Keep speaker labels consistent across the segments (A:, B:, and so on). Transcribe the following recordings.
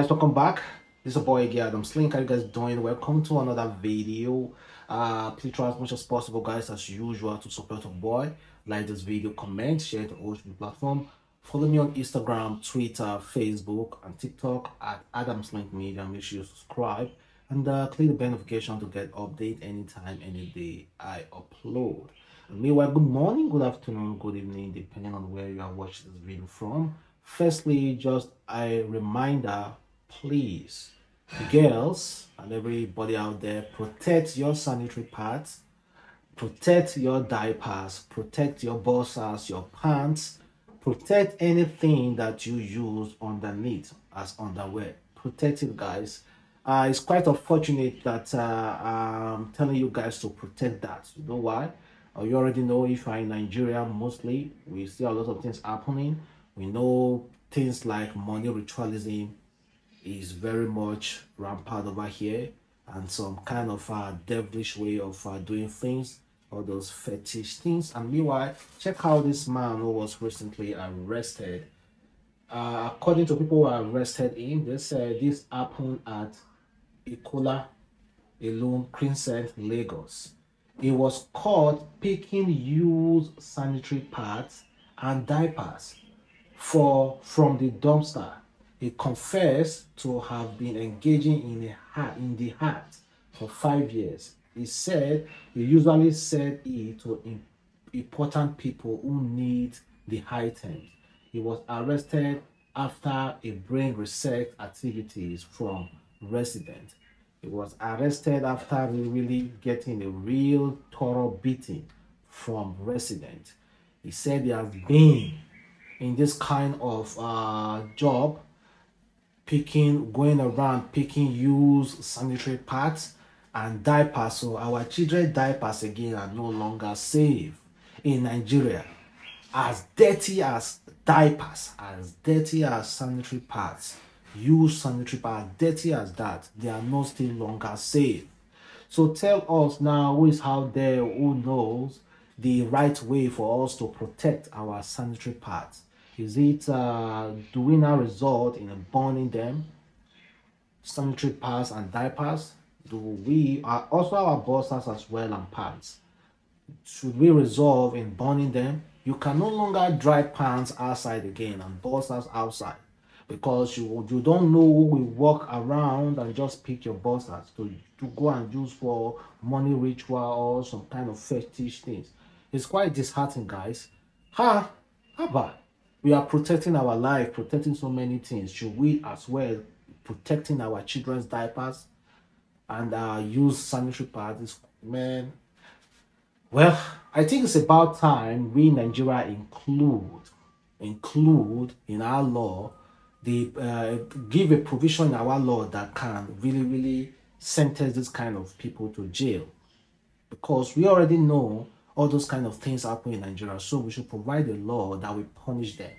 A: welcome back. This is a boy again, Adamslink. How you guys doing? Welcome to another video. Please try as much as possible, guys, as usual, to support a boy. Like this video, comment, share it on all platform. Follow me on Instagram, Twitter, Facebook, and TikTok at adamslinkmedia. Make sure you subscribe and click the bell notification to get update anytime, any day I upload. And meanwhile, good morning, good afternoon, good evening, depending on where you are watching this video from. Firstly, just a reminder, please, girls and everybody out there, protect your sanitary pads, protect your diapers, protect your boxers, your pants, protect anything that you use underneath as underwear. Protect it, guys. It's quite unfortunate that I'm telling you guys to protect that. You know why? You already know, if you're in Nigeria, mostly we see a lot of things happening. We know things like money ritualism is very much rampant over here, and some kind of devilish way of doing things, all those fetish things. And meanwhile, check out this man who was recently arrested. According to people who arrested him, they said this happened at Ikola Elum Crescent, Lagos. He was caught picking used sanitary pads and diapers from the dumpster. He confessed to have been engaging in the act for 5 years. He said he usually said it to important people who need the items. He was arrested after a brain research activities from residents. He was arrested after really getting a real thorough beating from residents. He said he has been in this kind of job, going around picking used sanitary pads and diapers. So our children's diapers again are no longer safe in Nigeria. As dirty as diapers, as dirty as sanitary pads, used sanitary pads, dirty as that, they are not still longer safe. So tell us now, who is out there who knows the right way for us to protect our sanitary pads? Is it, do we now result in burning them, sanitary pads and diapers? Do we, also our boxers as well and pants, should we resolve in burning them? You can no longer dry pants outside again and boxers outside, because you don't know who will walk around and just pick your boxers to go and use for money ritual or some kind of fetish things. It's quite disheartening, guys. How about we are protecting our life, protecting so many things? Should we as well protecting our children's diapers and use sanitary pads? Man, well, I think it's about time we Nigeria include in our law, give a provision in our law that can really sentence this kind of people to jail, because we already know all those kind of things happen in Nigeria. So we should provide a law that will punish them.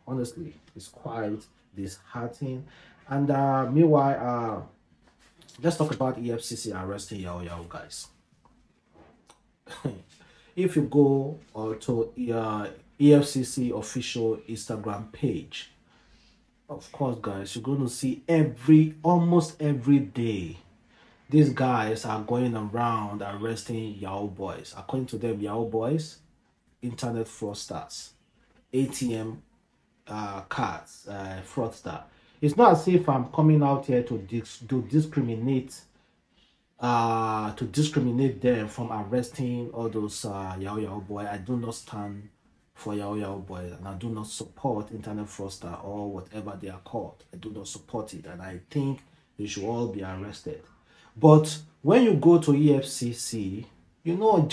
A: Honestly, it's quite disheartening. And meanwhile, let's talk about EFCC arresting Yahoo, guys. If you go to EFCC official Instagram page, of course, guys, you're going to see almost every day these guys are going around arresting Yahooboys. According to them, Yahooboys, internet fraudsters, ATM cards, fraudster. It's not as if I'm coming out here to discriminate them from arresting all those Yahoo boys. I do not stand for Yahoo boys, and I do not support internet fraudster or whatever they are called. I do not support it, and I think they should all be arrested. But when you go to EFCC, you know,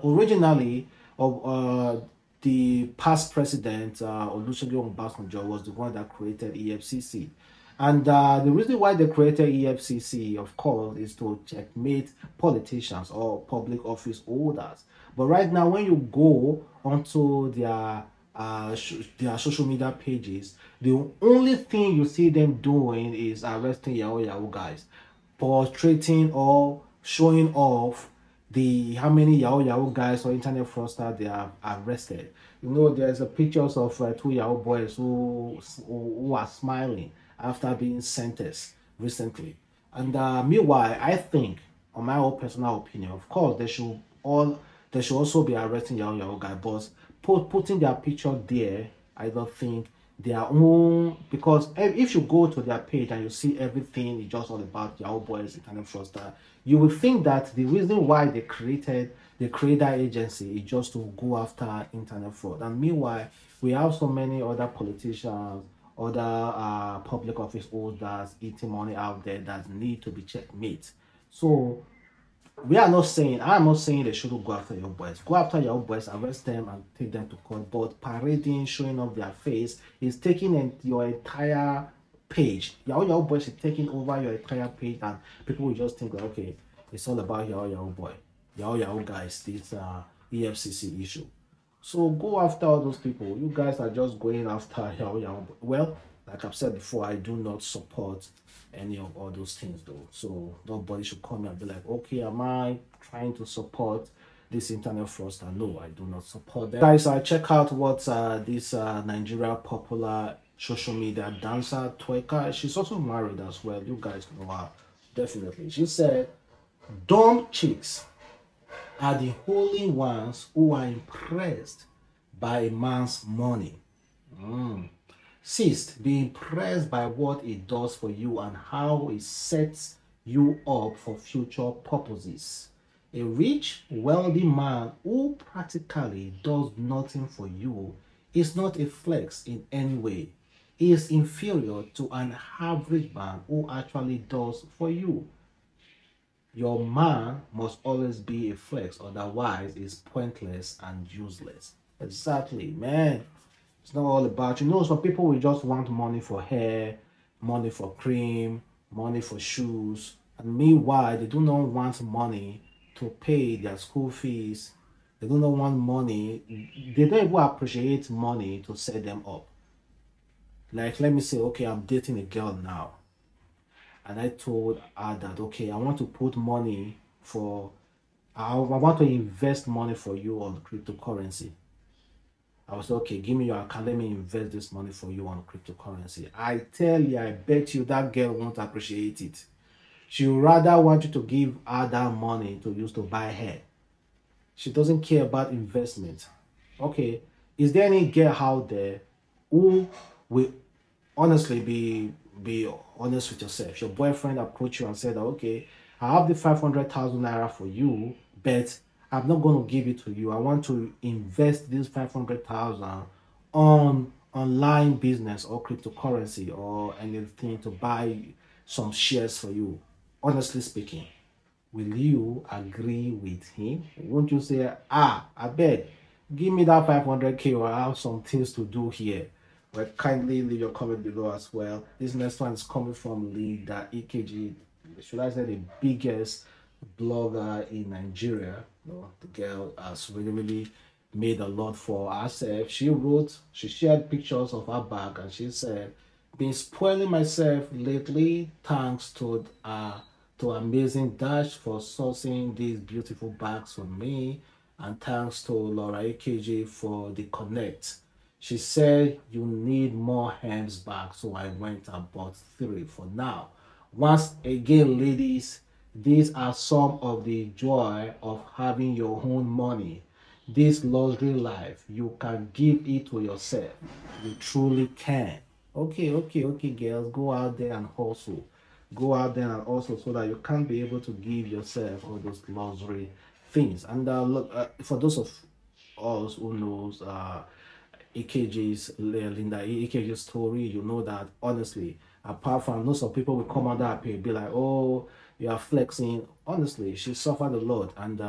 A: originally the past president, Olusegun Obasanjo, was the one that created EFCC. And the reason why they created EFCC, of course, is to checkmate politicians or public office holders. But right now, when you go onto their social media pages, the only thing you see them doing is arresting Yahoo guys, portraying or showing off the how many Yahoo guys or internet fraudsters they have arrested. You know, there's a pictures of two Yahoo boys who are smiling after being sentenced recently. And meanwhile, I think, on my own personal opinion, of course, they should also be arresting Yahoo guy, but putting their picture there, I don't think their own, because if you go to their page and you see everything it's just all about Yahooboys internet fraudster, you will think that the reason why they created that agency is just to go after internet fraud. And meanwhile, we have so many other politicians, other public office holders eating money out there that need to be checkmate. So I'm not saying they shouldn't go after your boys. Go after your boys, arrest them and take them to court. But parading, showing off their face is taking your entire page. Your boys is taking over your entire page, and people will just think like, okay, it's all about your boy. Your guys, this EFCC issue. So go after all those people. You guys are just going after your. Well, like I've said before, I do not support any of all those things though. So nobody should come and be like, okay, am I trying to support this internet fraudster? No, I do not support them. Guys, I check out what this Nigeria popular social media dancer Twerker. She's also married as well. You guys know her definitely. She said, "Dumb chicks are the only ones who are impressed by a man's money. Sis, be impressed by what it does for you and how it sets you up for future purposes. A rich, wealthy man who practically does nothing for you is not a flex in any way. He is inferior to an average man who actually does for you. Your man must always be a flex, otherwise it's pointless and useless." Exactly, man. It's not all about, you know, some people will just want money for hair, money for cream, money for shoes. And meanwhile, they do not want money to pay their school fees. They do not want money. They don't even appreciate money to set them up. Like, let me say, okay, I'm dating a girl now. And I told her that, okay, I want to put money for, I want to invest money for you on cryptocurrency. I was okay, give me your account, let me invest this money for you on cryptocurrency. I tell you, I bet you that girl won't appreciate it. She would rather want you to give her that money to use to buy hair. She doesn't care about investment. Okay, is there any girl out there who will honestly be honest with yourself? Your boyfriend approached you and said, okay, I have the 500,000 naira for you, but I'm not going to give it to you. I want to invest this 500,000 on online business or cryptocurrency or anything to buy some shares for you. Honestly speaking, will you agree with him? Won't you say, I beg, give me that 500k or I have some things to do here? Well, kindly leave your comment below as well. This next one is coming from Leader EKG. Should I say the biggest blogger in Nigeria? No, the girl has really made a lot for herself. She shared pictures of her bag and she said, "Been spoiling myself lately thanks to Amazing Dash for sourcing these beautiful bags for me, and thanks to Laura AKG for the connect. She said you need more hands back, so I went and bought 3 for now." Once again, ladies, these are some of the joy of having your own money. This luxury life, you can give it to yourself. You truly can. Okay, girls, go out there and hustle. Go out there and hustle so that you can be able to give yourself all those luxury things. And for those of us who knows EKG's Linda EKG's story, you know that honestly, apart from lots of people will come on that page be like, oh, you are flexing. Honestly, she suffered a lot, and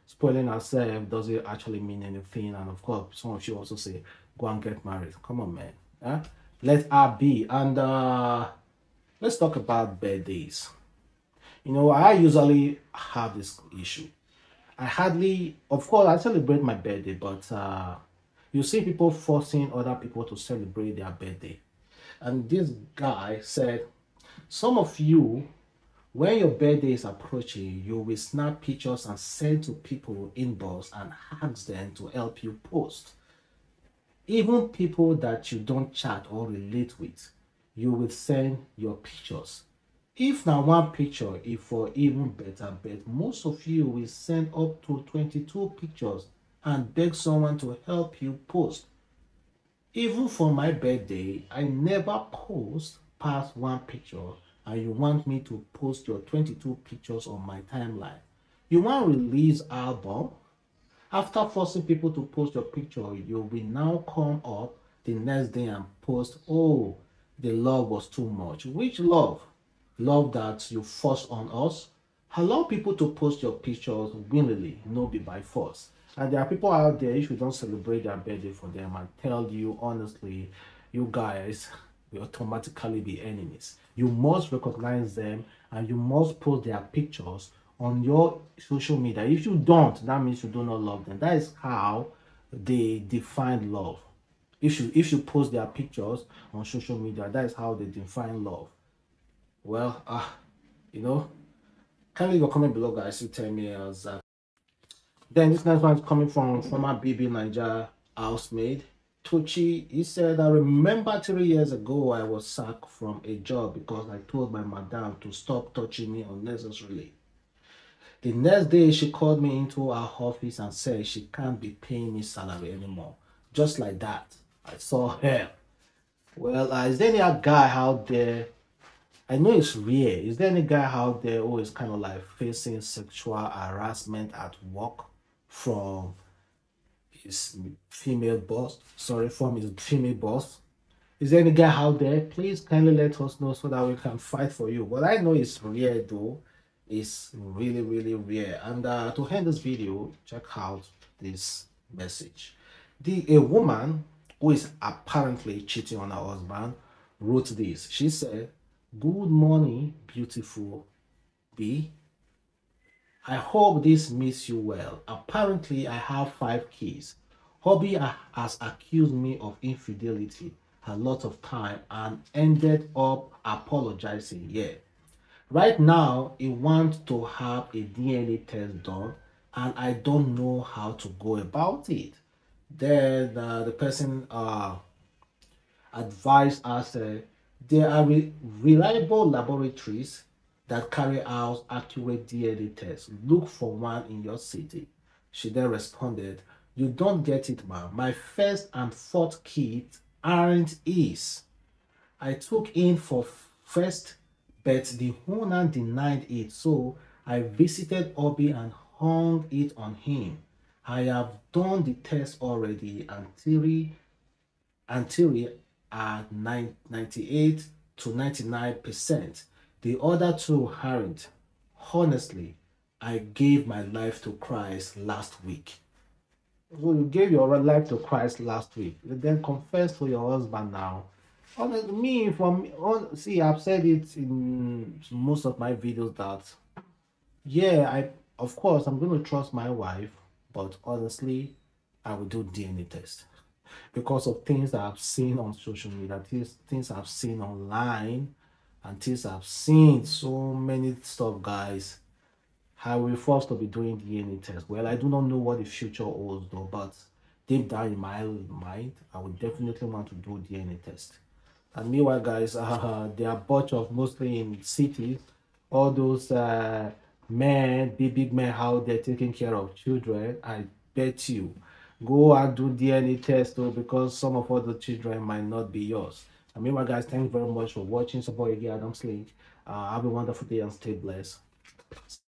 A: spoiling herself doesn't actually mean anything. And of course, some of you also say, go and get married. Come on, man. Huh? Let her be. And let's talk about birthdays. You know, I usually have this issue. Of course, I celebrate my birthday, but you see people forcing other people to celebrate their birthday. And this guy said, some of you When your birthday is approaching, you will snap pictures and send to people inbox and ask them to help you post. Even people that you don't chat or relate with, you will send your pictures. If now one picture, if for even better, but most of you will send up to 22 pictures and beg someone to help you post. Even for my birthday, I never post past one picture, and you want me to post your 22 pictures on my timeline. You want to release album? After forcing people to post your picture, you will now come up the next day and post, oh, the love was too much. Which love? Love that you force on us? Allow people to post your pictures willingly, no be by force. And there are people out there, if you don't celebrate their birthday for them and tell you honestly, you guys will automatically be enemies. You must recognize them and you must post their pictures on your social media. If you don't, that means you do not love them. That is how they define love. If you post their pictures on social media, that is how they define love. Well, you know, can leave a comment below, guys, to tell me else. Then this next one is coming from former BB Niger housemaid Tochi. He said, I remember 3 years ago I was sacked from a job because I told my madam to stop touching me unnecessarily. The next day she called me into her office and said she can't be paying me salary anymore. Just like that, I saw her. Well, is there any guy out there? I know it's rare. Is there any guy out there who is kind of like facing sexual harassment at work from his female boss? Sorry, from his female boss. Is there any guy out there? Please kindly let us know so that we can fight for you. But I know it's rare though. It's really, really rare. And to end this video, check out this message. A woman who is apparently cheating on her husband wrote this. She said, "Good morning, beautiful B. I hope this meets you well. Apparently, I have 5 kids. Hobby has accused me of infidelity a lot of time and ended up apologizing. Yeah. Right now, he wants to have a DNA test done, and I don't know how to go about it." Then the person advised us there are reliable laboratories that carry out accurate DNA tests. Look for one in your city. She then responded, "You don't get it, ma'am. My first and fourth kids aren't his. I took in for first, but the owner denied it, so I visited Obi and hung it on him. I have done the test already until at 98 to 99%. The other 2 aren't. Honestly, I gave my life to Christ last week." So you gave your life to Christ last week. You then confess to your husband now. Honestly, see, I've said it in most of my videos that, yeah, of course I'm going to trust my wife, but honestly, I will do DNA test because of things that I've seen on social media, things I've seen online, and things I've seen so many stuff, guys. I will force to be doing DNA test. Well, I do not know what the future holds though, but deep down in my mind, I would definitely want to do DNA test. And meanwhile, guys, there are a bunch of, mostly in cities, all those men, big men out there taking care of children. I bet you go and do DNA test though, because some of other children might not be yours. And meanwhile, guys, thanks very much for watching. Support again, Adam's Link. Have a wonderful day and stay blessed.